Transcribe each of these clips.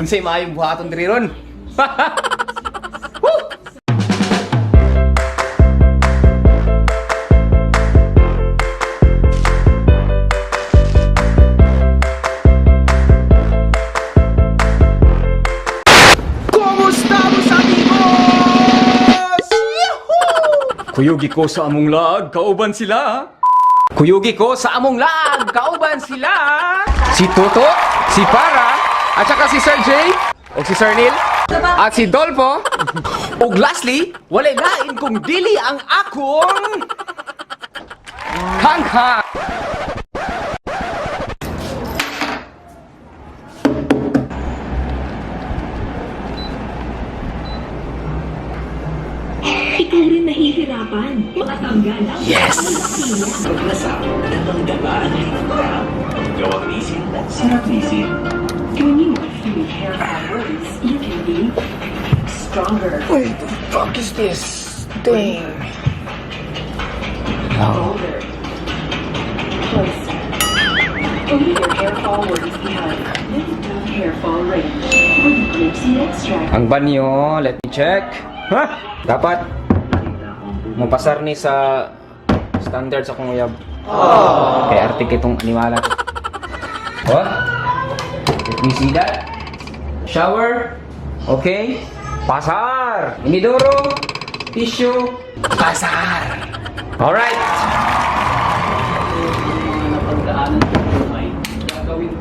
Unsay maayong buhaton diri ron. Kuyugi ko sa among lag, kauban sila. Kuyugi ko sa among lag, kauban sila. Si Toto, si Para, at saka si Sir Jay, o si Sir Neil, at si Dolpo. O lastly, walay lain kung dili ang akong hangha. Ikaw rin nahihirapan. Makatanggal ang Yes! Paglasap, damang-damaan ay harap. Gawang isip, sarap isip. When you are through hair hours, you can be stronger, Wait, the fuck is this thing? bolder, closer. Only your hair fall works behind limited hair fall range with Gripsy Extract. Ang banyo, let me check. Ha? Dapat mapasar ni sa standard sa kong uyab. Kay artik itong animala. What? Let me see that. Shower. Okay. Pasar. Inidoro. Tissue. Pasar. Alright.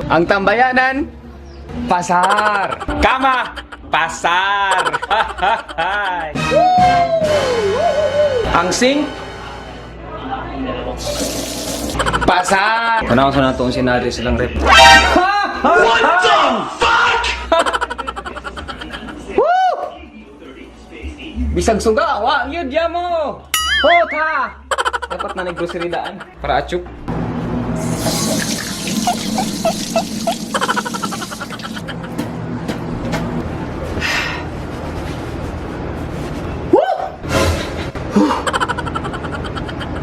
Ang tambayanan. Pasar. Kama. Pasar. Ang sing. Pasar. Kanaw sa nato ang senaryo silang rep. What the fuck? Woo! Bisag suga, wa yun ya mo. Hota. Dapat na nag-grocery daan para achup.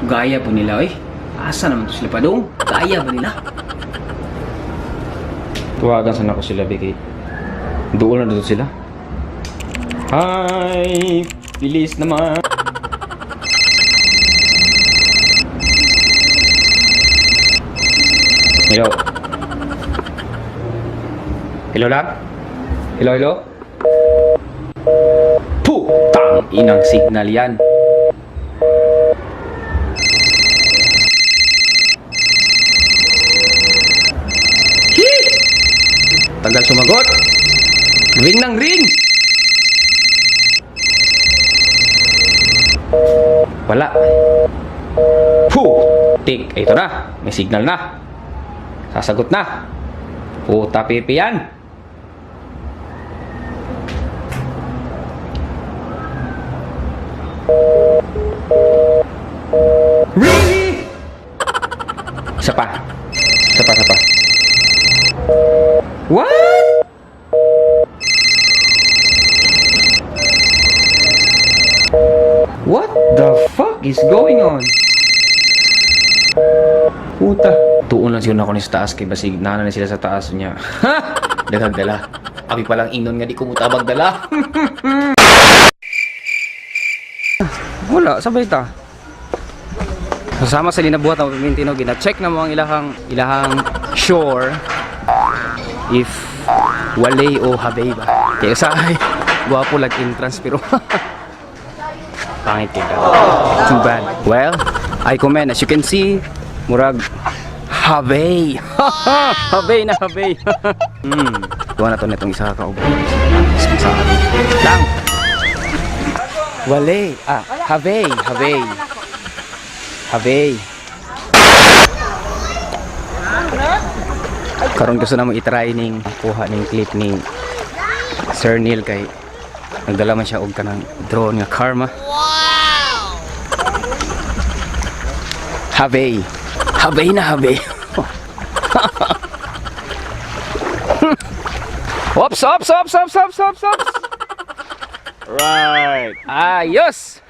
Gaya po nila, eh. Asa naman to sila pa doon? Gaya ba nila? Tuwagan sana ko sila, Bigay. Doon na doon sila. Hi! Bilis naman! Hello? Hello lang? Hello, hello? Putang inang signal yan. Tagal sumagot. Ring ng ring. Wala. Tik. Ito na. May signal na. Sasagot na. Puta pipi yan. Really? Isa pa. Isa pa, isa pa. What? What the fuck is going on? Puta. Tuon lang siya ako ni sa taas kay basig nana na sila sa taas niya. Ha! Daghag dala. Abi pa lang inon nga di ko mutabag dala. Wala, sabay ta. Kasama sa linabuhat ng Pimintino, gina-check na mo ang ilahang shore if walay o habay ba. Kaya sa ay, guwapo lag entrance pero pangit kita. Too bad. Well, I comment. As you can see, murag habay. Habay na habay. Tuwa na to netong isa ka ubay. Sa lang. Walay. Habay. Habay. Habay. Karon gusto na mo i-try ning kuha ning clip ni Sir Neil kay nagdala man siya og kanang drone nga Karma. Wow! Habay. Habay na habay. Ops, ops, ops, ops, ops, ops, ops. Right. Ayos.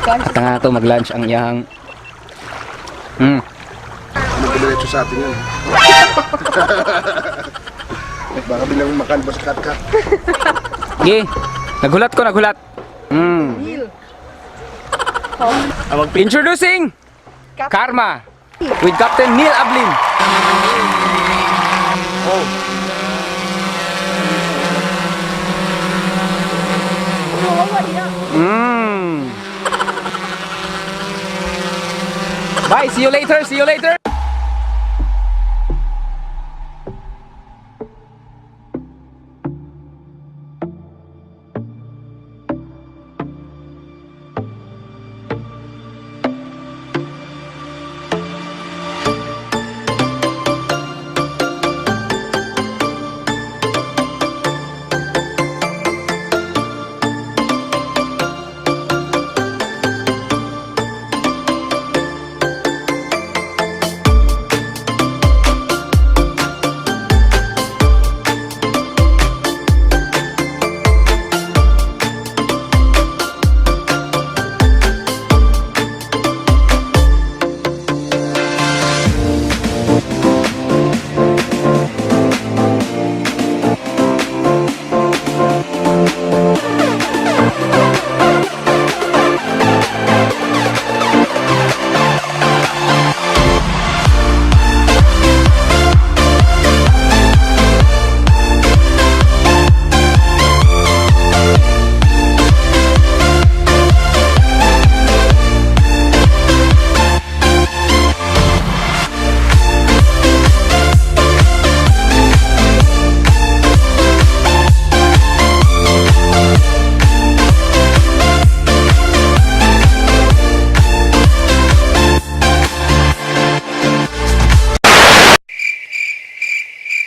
At nga to mag-lunch ang iyang Diretso sa atin yun. Baka bilang makan bos kat-kat. Sige. Naghulat ko, naghulat. Introducing Karma with Captain Neil Ablin. Bye, see you later, see you later.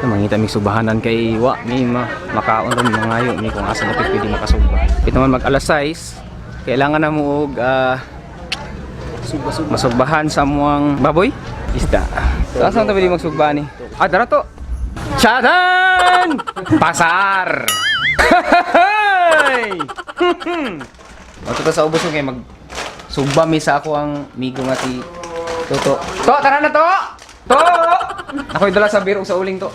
Mangita mig subahanan kay wa mi makaon ron mangayo mi kung asa na pwede makasuba. Pit naman mag alas 6, kailangan na mo og masugbahan sa muang baboy, isda. Saan ta pwede magsugba ni? Dara to. Chadan! Pasar. Ato ta sa ubos kay mag sugba mi sa ako ang migo nga ti Toto. To, tara na to. To! Ako'y dala sa biro sa uling to.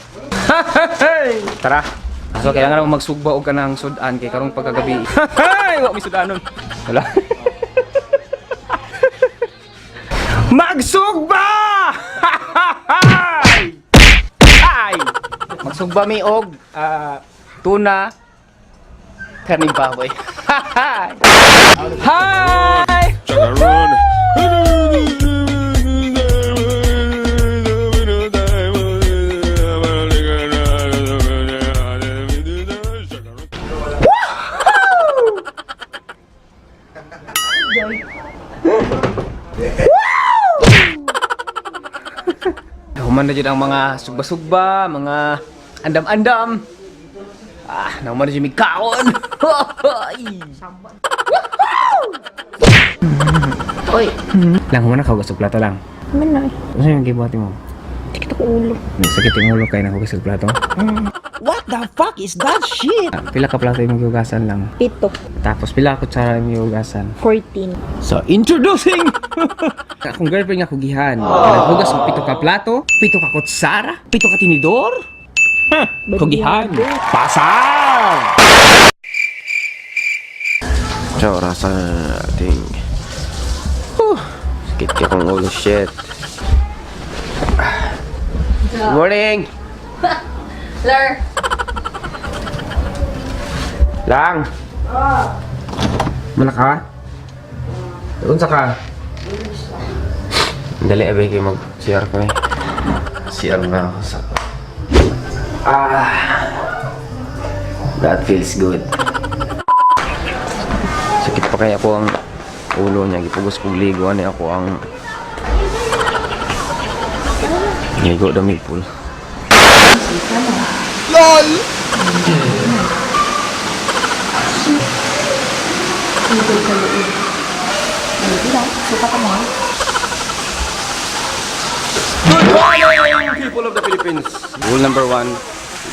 Tara. So kailangan mo magsugba og kanang sudan kay karong pagkagabi. Wa mi sudanon. Wala. Magsugba! Ay! Magsugba mi og tuna kaning baboy. Hi! Human na dyan ang mga sugba-sugba, mga andam-andam. Naman na dyan may kaon. Oy! Lang, human na kahugas og plato lang. Human na eh. Ano yung gibuhati mo? Sakit ako ulo. Sakit yung ulo kayo nahugas og plato? What the fuck is that shit? Pila ka plato yung hugasan lang. 7. Tapos pila ka kutsara yung hugasan. 14. So, introducing! Akong girlfriend nga kugihan. Naghugas og 7 ka plato, 7 ka kutsara, 7 ka tinidor. Kugihan. Pasar! Ciao, rasa ating sakit ka kong ulo, shit. Good morning! Lur! Lang! Mana ka? Unsa ka? Dali, abay kayo mag-CR ko eh. CR na ako sa... That feels good. Sakit pa kaya ako ang ulo niya. Gipugos kong ligo. Ano ako ang... Ligo dami pool. LOL! Good morning, people of the Philippines! Rule number 1,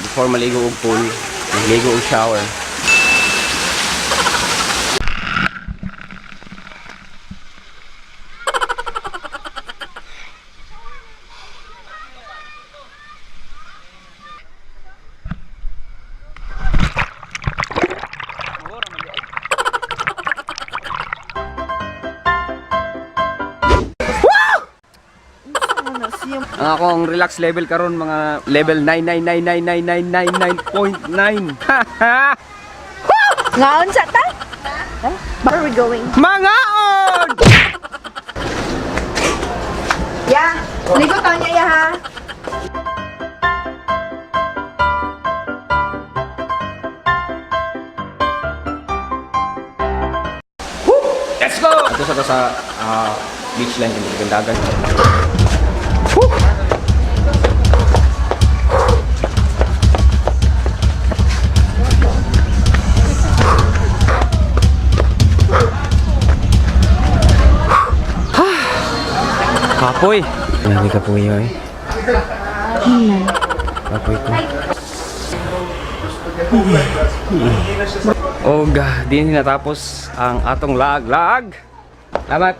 before maligo og pool, magligo og shower. Ang akong relax level karon mga level 9999999.9. Ngaon sa ta? Where are we going? Mangaon! Yeah. Ligotan niya ya ha. Let's go! Ito sa beach line yung gandagan. Kapoy! Marami kapoy yun eh. Kapoy ko. Oh God, di natapos ang atong lag. Salamat!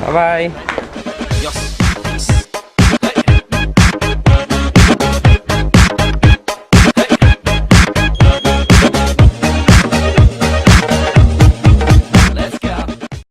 Bye-bye! Diyos!